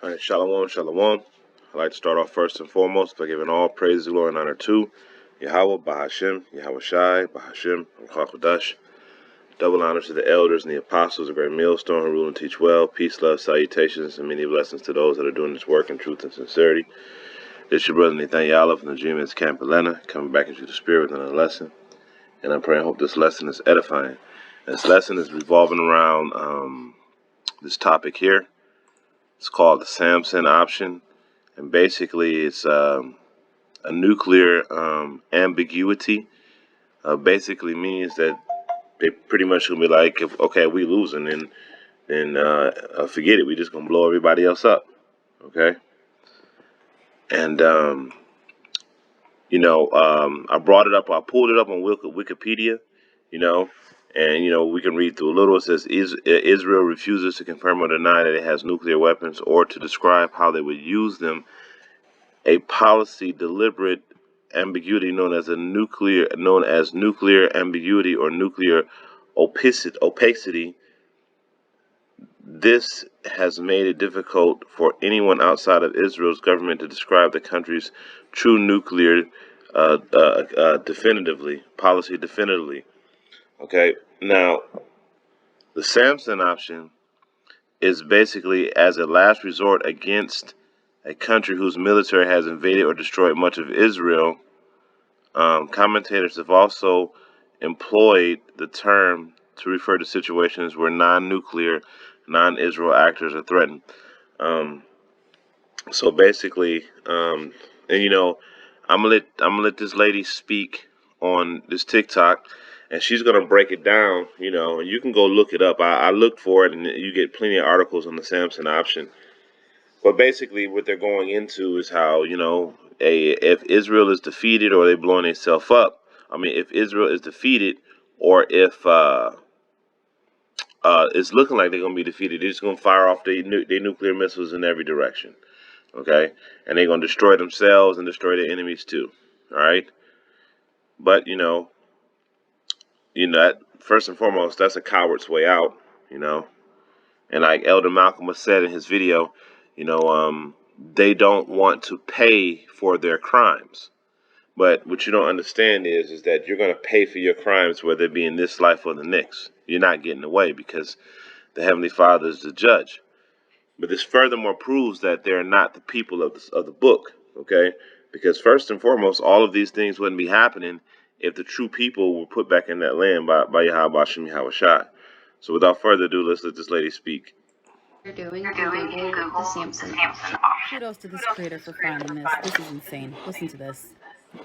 All right, shalom, shalom. I'd like to start off first and foremost by giving all praise, glory, and honor to Yahweh, Bahashem, Yahweh Shai, Bahashem, and Chakodash. Double honor to the elders and the apostles, a great millstone who rule and teach well. Peace, love, salutations, and many blessings to those that are doing this work in truth and sincerity. This is your brother Nathaniel from the Dreamers Camp Atlanta, coming back into the spirit with another lesson. And I pray and hope this lesson is edifying. This lesson is revolving around this topic here. It's called the Sampson option, and basically it's a nuclear ambiguity. Basically means that they pretty much gonna be like, if okay, we losing, then forget it. We just gonna blow everybody else up, okay? And I brought it up. I pulled it up on Wikipedia, and we can read through a little. It says Israel refuses to confirm or deny that it has nuclear weapons, or to describe how they would use them. A policy deliberate ambiguity known as nuclear ambiguity or nuclear opacity. This has made it difficult for anyone outside of Israel's government to describe the country's true nuclear policy definitively. Okay, now the Sampson option is basically as a last resort against a country whose military has invaded or destroyed much of Israel. Commentators have also employed the term to refer to situations where non-nuclear, non-Israel actors are threatened. So basically, I'm gonna let this lady speak on this TikTok, and she's gonna break it down. And you can go look it up. I looked for it, and you get plenty of articles on the Sampson option. But basically, what they're going into is how, if Israel is defeated or they're blowing themselves up. I mean, if Israel is defeated, or if it's looking like they're going to be defeated, they're just going to fire off their nuclear missiles in every direction. Okay? And they're going to destroy themselves and destroy their enemies too. All right? But, that, first and foremost, that's a coward's way out, And like Elder Malcolm has said in his video, they don't want to pay for their crimes. But what you don't understand is that you're going to pay for your crimes, whether it be in this life or the next. You're not getting away because the Heavenly Father is the judge. But this furthermore proves that they're not the people of the book, okay? Because first and foremost, all of these things wouldn't be happening if the true people were put back in that land by Yahweh Shem Yahweh Shai. So without further ado, let's let this lady speak. You're doing Google the Sampson option. Kudos to this creator for finding this. This is insane. Listen to this.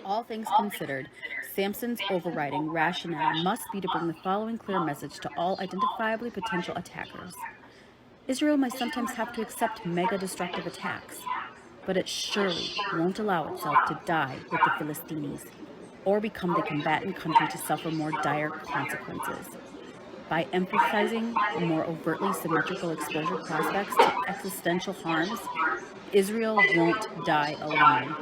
All things considered, Sampson's overriding rationale must be to bring the following clear message to all identifiably potential attackers. Israel might sometimes have to accept mega-destructive attacks, but it surely won't allow itself to die with the Philistines or become the combatant country to suffer more dire consequences. By emphasizing more overtly symmetrical exposure prospects to existential harms, Israel won't die alone.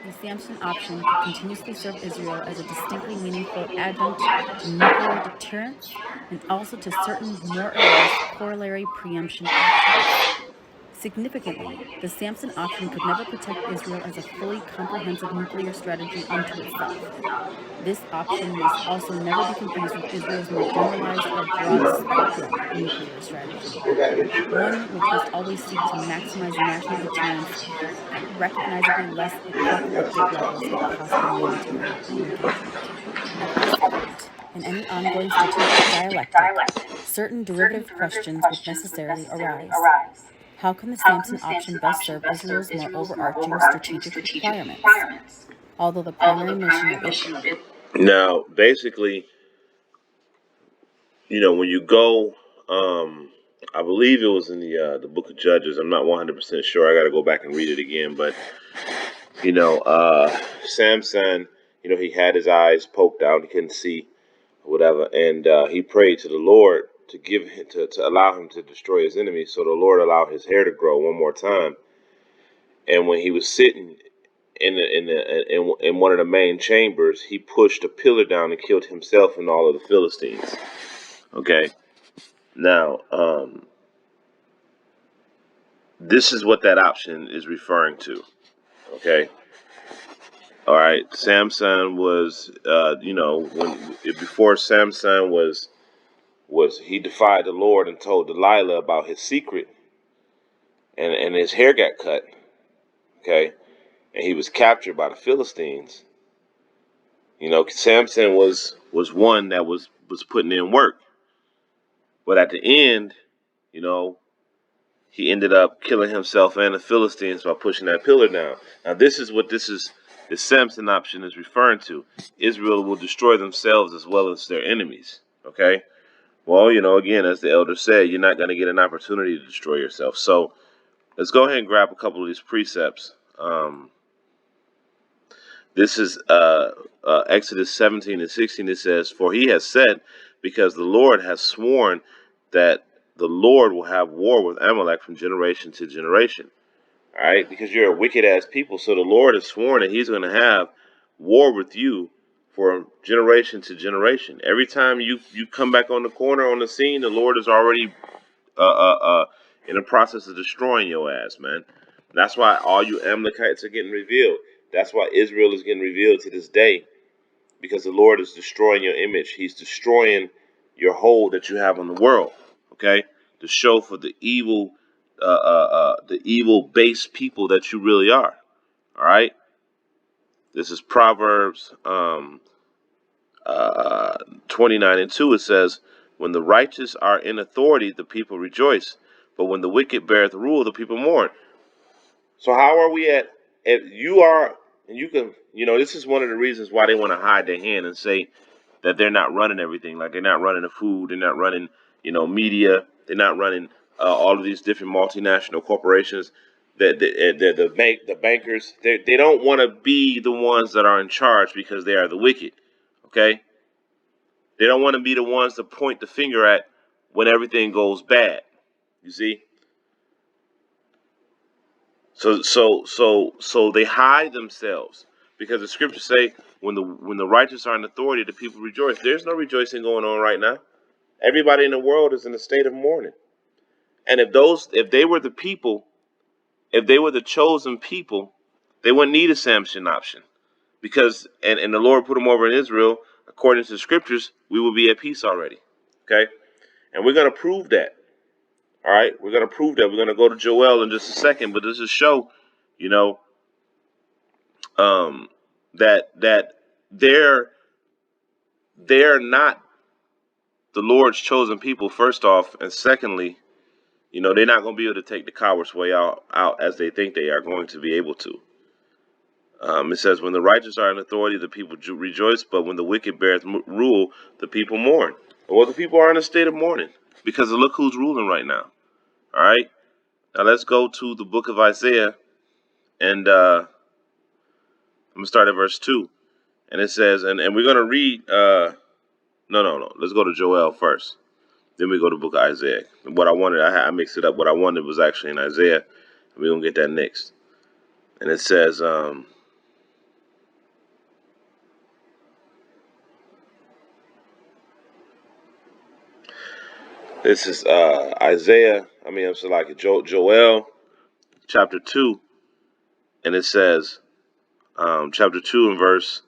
The Sampson option could continuously serve Israel as a distinctly meaningful adjunct to nuclear deterrence and also to certain more or less corollary preemption actions. Significantly, the Sampson option could never protect Israel as a fully comprehensive nuclear strategy unto itself. This option must also never be confused with Israel's more generalized or broad-spectrum nuclear strategy, one which must always seek to maximize national deterrence at recognizably less apocalyptic levels of possible military engagement. At this point, in any ongoing strategic dialectic, certain derivative questions would necessarily arise. How can the Sampson option best serve Israel's more overarching strategic requirements? Although the primary mission of it... Now, basically, when you go, I believe it was in the book of Judges. I'm not 100% sure. I got to go back and read it again. But, Samson, he had his eyes poked out. He couldn't see or whatever. And he prayed to the Lord to give him, to allow him to destroy his enemies. So the Lord allowed his hair to grow one more time. And when he was sitting in one of the main chambers, he pushed a pillar down and killed himself and all of the Philistines. Okay. Now, This is what that option is referring to. Okay. All right. Samson was, before Samson was he defied the Lord and told Delilah about his secret, and his hair got cut. Okay. And he was captured by the Philistines. Samson was one that was putting in work, but at the end, you know, he ended up killing himself and the Philistines by pushing that pillar down. Now, this is what the Samson option is referring to. Israel will destroy themselves as well as their enemies. Okay. Well, again, as the elder said, you're not going to get an opportunity to destroy yourself. So let's go ahead and grab a couple of these precepts. This is Exodus 17 and 16. It says, "For he has said, because the Lord has sworn that the Lord will have war with Amalek from generation to generation." All right, because you're a wicked ass people, so the Lord has sworn that He's going to have war with you for generation to generation. Every time you come back on the corner on the scene, the Lord is already in the process of destroying your ass, man. That's why all you Amalekites are getting revealed. That's why Israel is getting revealed to this day, because the Lord is destroying your image. He's destroying your hold that you have on the world. Okay, to show for the evil base people that you really are. All right. This is Proverbs 29 and 2. It says, "When the righteous are in authority, the people rejoice, but when the wicked beareth rule, the people mourn." So how are we at? If you are, and you can, this is one of the reasons why they want to hide their hand and say that they're not running everything. Like they're not running the food, they're not running, media, they're not running all of these different multinational corporations. The bankers, they don't want to be the ones that are in charge because they are the wicked. Okay, they don't want to be the ones to point the finger at when everything goes bad. You see. So they hide themselves because the scriptures say when the righteous are in authority, the people rejoice. There's no rejoicing going on right now. Everybody in the world is in a state of mourning. And if they were the people, if they were the chosen people, they wouldn't need a Samson option, because and the Lord put them over in Israel according to the scriptures. We will be at peace already. Okay, and we're gonna prove that. All right, we're gonna prove that. We're gonna go to Joel in just a second, but this is show, you know, that they're not the Lord's chosen people, first off, and secondly, they're not going to be able to take the coward's way out as they think they are going to be able to. It says, "When the righteous are in authority, the people rejoice, but when the wicked beareth rule, the people mourn." Well, the people are in a state of mourning because look who's ruling right now. All right, now let's go to the book of Isaiah, and I'm gonna start at verse 2, and it says, and we're gonna read. No. Let's go to Joel first. Then we go to the book of Isaiah. And what I wanted, I mixed it up. What I wanted was actually in Isaiah. And we're going to get that next. And it says, this is Isaiah. I'm sorry, like Joel chapter 2. And it says, chapter 2 and verse,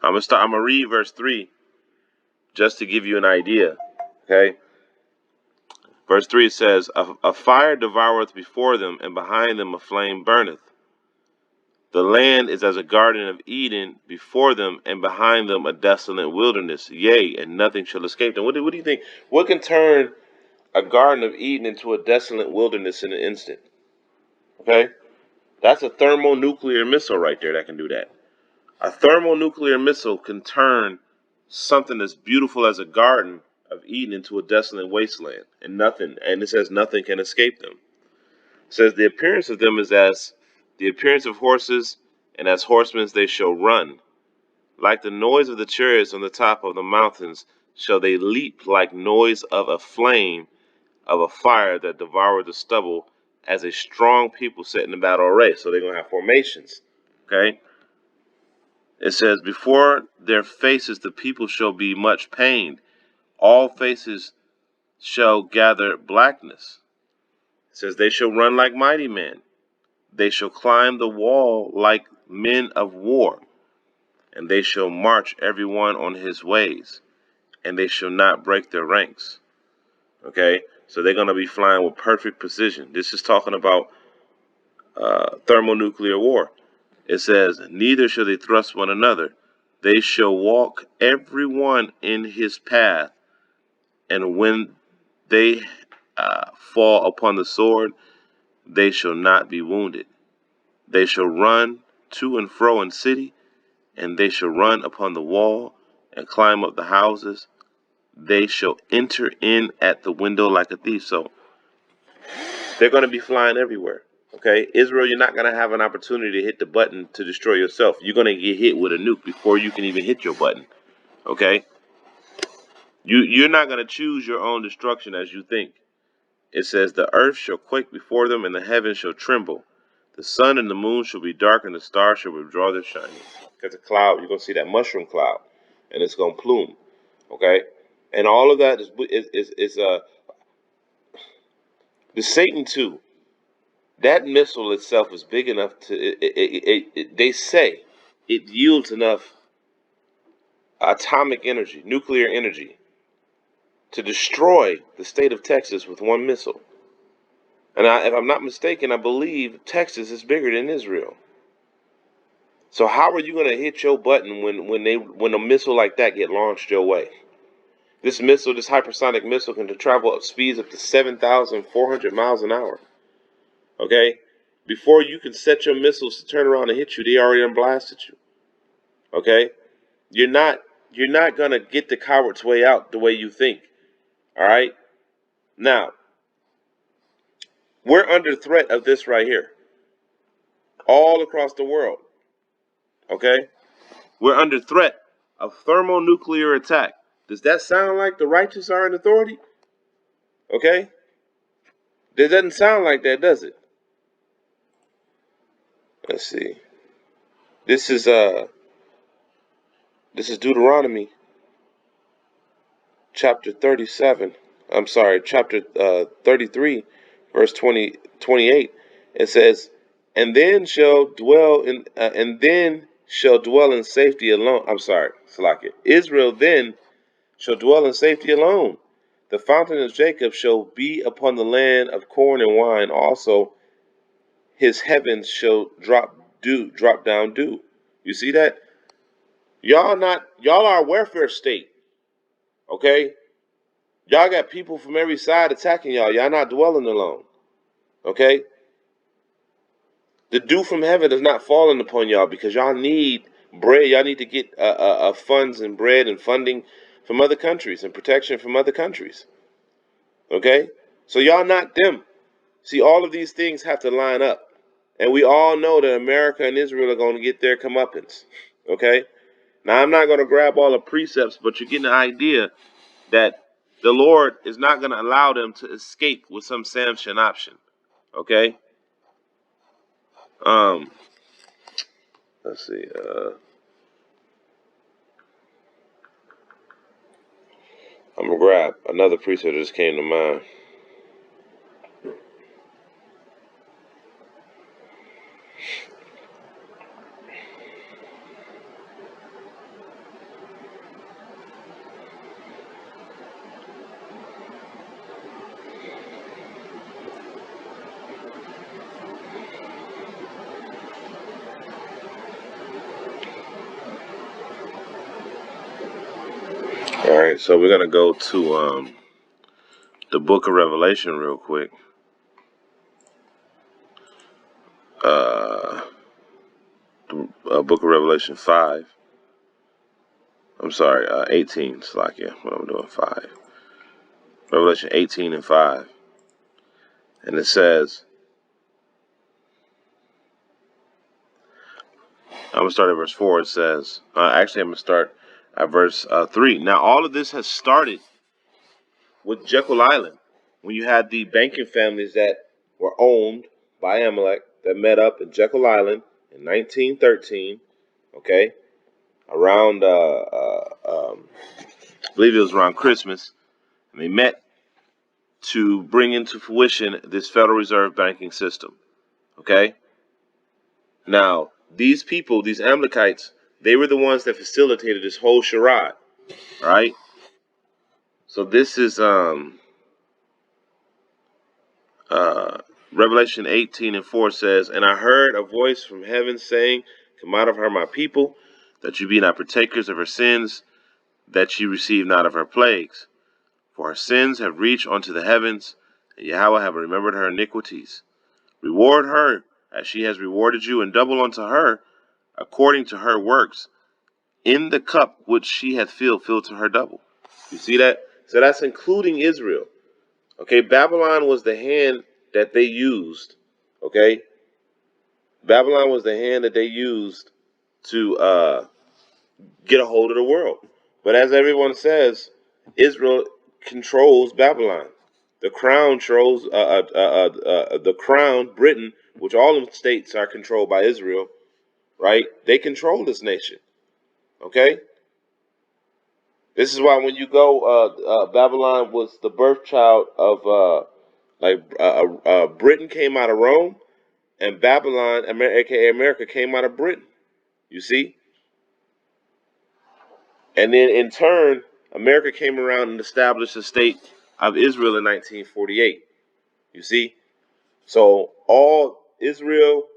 I'm going to read verse 3 just to give you an idea. Okay. Verse 3 says, a fire devoureth before them, and behind them a flame burneth. The land is as a garden of Eden before them, and behind them a desolate wilderness. Yea, and nothing shall escape them. What do you think? What can turn a garden of Eden into a desolate wilderness in an instant? Okay? That's a thermonuclear missile right there that can do that. A thermonuclear missile can turn something as beautiful as a garden of Eden into a desolate wasteland. And it says nothing can escape them. It says the appearance of them is as the appearance of horses, and as horsemen they shall run. Like the noise of the chariots on the top of the mountains shall they leap, like noise of a flame of a fire that devoured the stubble, as a strong people set in the battle array. So they're going to have formations. Okay? It says, before their faces the people shall be much pained. All faces shall gather blackness. It says, they shall run like mighty men. They shall climb the wall like men of war. And they shall march every one on his ways. And they shall not break their ranks. Okay? So they're going to be flying with perfect precision. This is talking about thermonuclear war. It says, neither shall they thrust one another. They shall walk every one in his path. And when they fall upon the sword, they shall not be wounded. They shall run to and fro in city, and they shall run upon the wall and climb up the houses. They shall enter in at the window like a thief. So they're going to be flying everywhere. Okay, Israel, you're not going to have an opportunity to hit the button to destroy yourself. You're going to get hit with a nuke before you can even hit your button. Okay, you're not going to choose your own destruction as you think. It says, the earth shall quake before them, and the heavens shall tremble. The sun and the moon shall be dark, and the stars shall withdraw their shining. Because the cloud, you're going to see that mushroom cloud, and it's going to plume. Okay, and all of that is the Satan too. That missile itself is big enough to. They say it yields enough atomic energy, nuclear energy, to destroy the state of Texas with one missile. And if I'm not mistaken, I believe Texas is bigger than Israel. So how are you going to hit your button when a missile like that get launched your way? This missile, this hypersonic missile, can travel at speeds up to 7,400 miles an hour. Okay, before you can set your missiles to turn around and hit you, they already done blasted you. Okay, you're not gonna get the coward's way out the way you think. All right, now we're under threat of this right here, all across the world. Okay, we're under threat of thermonuclear attack. Does that sound like the righteous are in authority? Okay, it doesn't sound like that, does it? Let's see. This is Deuteronomy chapter 37. I'm sorry, chapter 33, verse 28. It says, and then shall dwell in safety alone. I'm sorry, Salakia. Israel then shall dwell in safety alone. The fountain of Jacob shall be upon the land of corn and wine. Also, his heavens shall drop down dew. You see that? Y'all are a welfare state. Okay? Y'all got people from every side attacking y'all. Y'all not dwelling alone. Okay? The dew from heaven is not falling upon y'all because y'all need bread. Y'all need to get funds and bread and funding from other countries and protection from other countries. Okay? So y'all not them. See, all of these things have to line up. And we all know that America and Israel are going to get their comeuppance. Okay? Now, I'm not going to grab all the precepts, but you're getting the idea that the Lord is not going to allow them to escape with some Samson option. Okay? Let's see. I'm going to grab another precept that just came to mind. All right, so we're going to go to the book of Revelation real quick. Book of Revelation 5. I'm sorry, 18. Slakia, what I'm doing, 5. Revelation 18 and 5. And it says, I'm going to start at verse 4. It says, actually, I'm going to start at verse 3. Now, all of this has started with Jekyll Island, when you had the banking families that were owned by Amalek that met up in Jekyll Island in 1913, okay, around, I believe it was around Christmas, and they met to bring into fruition this Federal Reserve banking system. Okay? Now, these people, these Amalekites, they were the ones that facilitated this whole charade. Right? So this is Revelation 18:4 says, "And I heard a voice from heaven saying, Come out of her, my people, that you be not partakers of her sins, that ye receive not of her plagues. For her sins have reached unto the heavens, and Yahweh have remembered her iniquities. Reward her as she has rewarded you, and double unto her according to her works. In the cup which she hath filled, fill to her double." You see that? So that's including Israel. Okay, Babylon was the hand that they used. Okay, Babylon was the hand that they used to get a hold of the world. But as everyone says, Israel controls Babylon. The crown Britain, which all the states are controlled by Israel, right? They control this nation. Okay, this is why when you go, Babylon was the birth child of Britain came out of Rome, and Babylon, aka America, came out of Britain. You see? And then in turn, America came around and established the state of Israel in 1948. You see? So all Israel,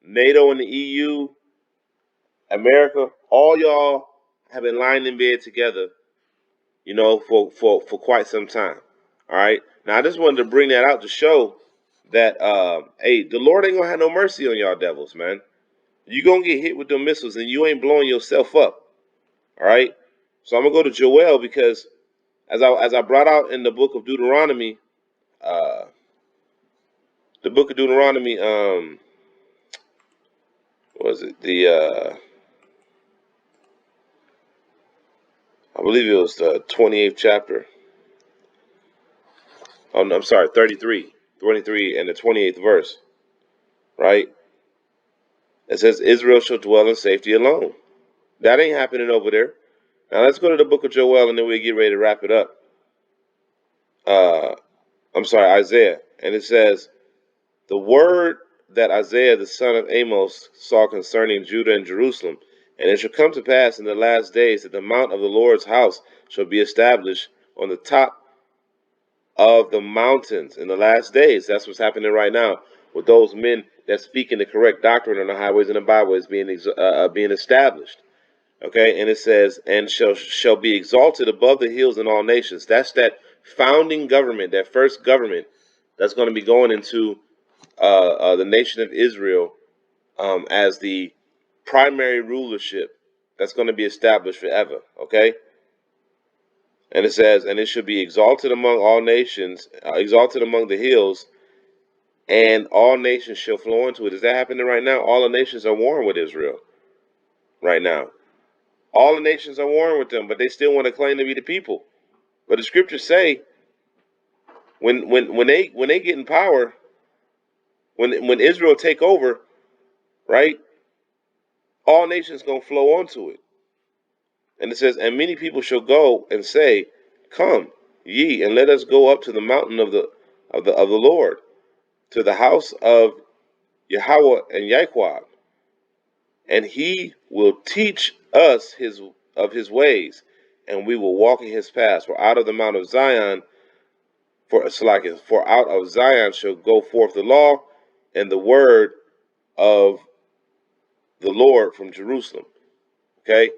NATO and the EU, America, all y'all have been lying in bed together, for quite some time. All right? Now I just wanted to bring that out to show that hey, the Lord ain't gonna have no mercy on y'all devils, man. You gonna get hit with them missiles and you ain't blowing yourself up. All right? So I'm gonna go to Joel because as I brought out in the book of Deuteronomy, the book of Deuteronomy, what was it? I believe it was the 28th chapter. Oh, no, I'm sorry, 23 and the 28th verse, right? It says, Israel shall dwell in safety alone. That ain't happening over there. Now let's go to the book of Joel and then we'll get ready to wrap it up. I'm sorry, Isaiah. And it says, the word that Isaiah the son of Amos saw concerning Judah and Jerusalem. And it shall come to pass in the last days that the mount of the Lord's house shall be established on the top of the mountains in the last days. That's what's happening right now with those men that speaking the correct doctrine on the highways and the byways being established. Okay, and it says, and shall be exalted above the hills in all nations. That's that founding government, that first government that's going to be going into the nation of Israel as the primary rulership that's going to be established forever. Okay, and it says, and it should be exalted among all nations, exalted among the hills, and all nations shall flow into it. Is that happening right now? All the nations are warring with Israel right now. All the nations are warring with them, but they still want to claim to be the people. But the scriptures say, when they get in power, when Israel take over, right? All nations gonna flow onto it. And it says, and many people shall go and say, Come, ye, and let us go up to the mountain of the Lord, to the house of Yahweh and Yahweh, and he will teach us his ways, and we will walk in his paths. For out of the Mount of Zion, for out of Zion shall go forth the law and the word of the Lord from Jerusalem. Okay?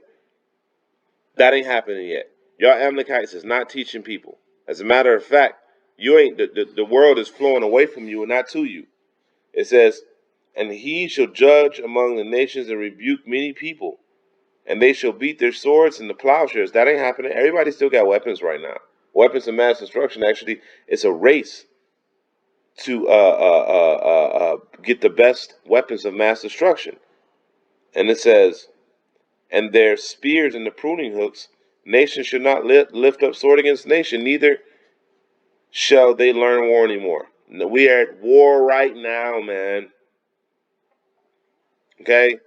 That ain't happening yet. Y'all Amalekites is not teaching people. As a matter of fact, you ain't the world is flowing away from you and not to you. It says, and he shall judge among the nations and rebuke many people, and they shall beat their swords and the plowshares. That ain't happening. Everybody still got weapons right now. Weapons of mass destruction. Actually, it's a race to get the best weapons of mass destruction. And it says, and their spears and the pruning hooks, nation should not lift up sword against nation, neither shall they learn war anymore. We are at war right now, man. Okay?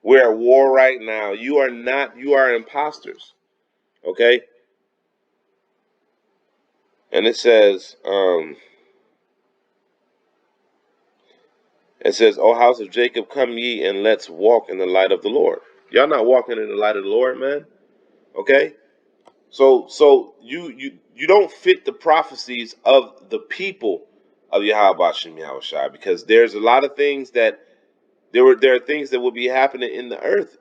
We're at war right now. You are imposters. Okay? And it says, O house of Jacob, come ye and let's walk in the light of the Lord. Y'all not walking in the light of the Lord, man. Okay? So you don't fit the prophecies of the people of Yahweh Shem Yahweh Shai, because there's a lot of things that there are things that will be happening in the earth.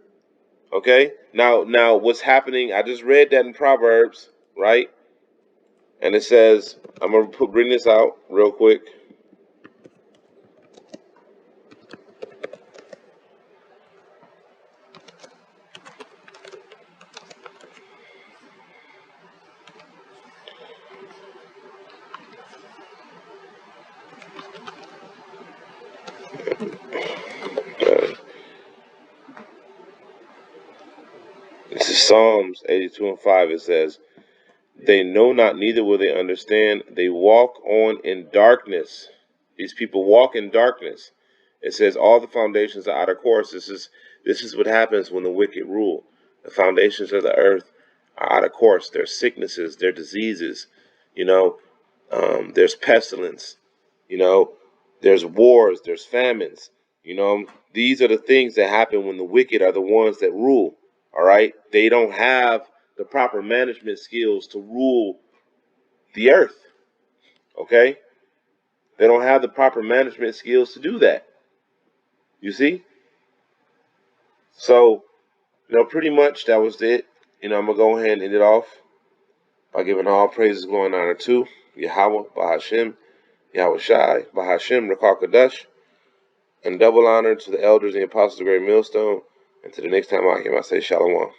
Okay? Now what's happening, I just read that in Proverbs, right? And it says, I'm gonna bring this out real quick. This is Psalms 82:5. It says, they know not, neither will they understand. They walk on in darkness. These people walk in darkness. It says all the foundations are out of course. This is what happens when the wicked rule. The foundations of the earth are out of course. There's sicknesses, there's diseases, there's pestilence, there's wars, there's famines. These are the things that happen when the wicked are the ones that rule. All right, they don't have the proper management skills to rule the earth. Okay, they don't have the proper management skills to do that. You see? So, pretty much that was it. I'm gonna go ahead and end it off by giving all praises, glory, and honor to Yahweh, Bahashem, Yahweh Shai, Bahashem, Rakal Kadash, and double honor to the elders and the apostles of the Great Millstone. And to the next time I came, I say Shalom.